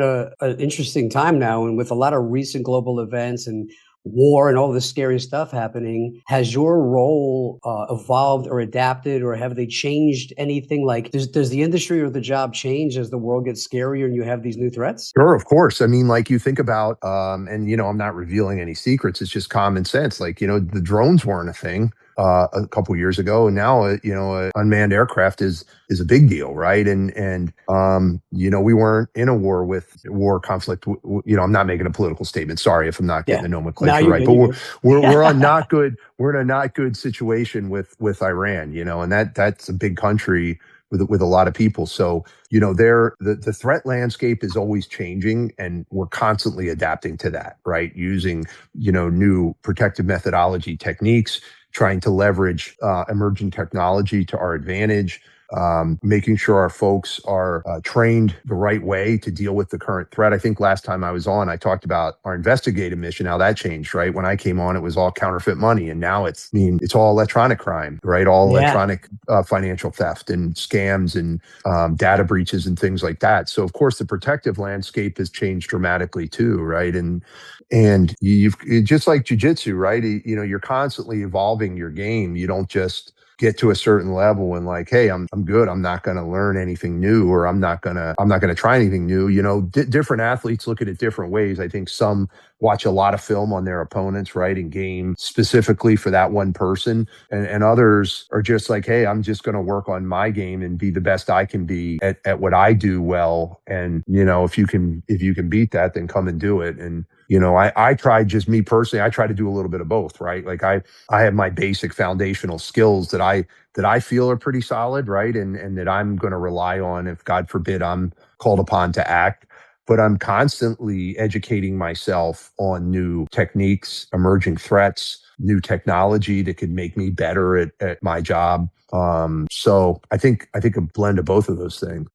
in an interesting time now, and with a lot of recent global events and war and all this scary stuff happening, has your role evolved or adapted, or have they changed anything? Like, does the industry or the job change as the world gets scarier and you have these new threats? Sure, of course. I mean, like you think about, and I'm not revealing any secrets. It's just common sense. Like, the drones weren't a thing a couple years ago, and now, unmanned aircraft is a big deal, right? And we weren't in a war conflict. I'm not making a political statement. Sorry if I'm not getting Yeah. the No, nomenclature you're right, good. but You're we're good. on not good. We're in a not good situation with Iran, and that's a big country with a lot of people. So the threat landscape is always changing, and we're constantly adapting to that, right? Using new protective methodology techniques, trying to leverage emerging technology to our advantage, making sure our folks are trained the right way to deal with the current threat. I think last time I was on, I talked about our investigative mission, how that changed, right? When I came on, it was all counterfeit money, and now it's all electronic crime, right? All Yeah. electronic financial theft and scams and data breaches and things like that. So of course, the protective landscape has changed dramatically too, right? And you've just like jujitsu, right? You're constantly evolving your game. You don't just get to a certain level and like, hey, I'm good. I'm not going to learn anything new, or I'm not going to try anything new. Different athletes look at it different ways. I think some watch a lot of film on their opponents, right, and game specifically for that one person, and others are just like, hey, I'm just going to work on my game and be the best I can be at what I do well. And if you can beat that, then come and do it. And I try, just me personally, I try to do a little bit of both, right? Like I have my basic foundational skills that I feel are pretty solid, right? And that I'm going to rely on if, God forbid, I'm called upon to act. But I'm constantly educating myself on new techniques, emerging threats, new technology that could make me better at my job. So I think a blend of both of those things.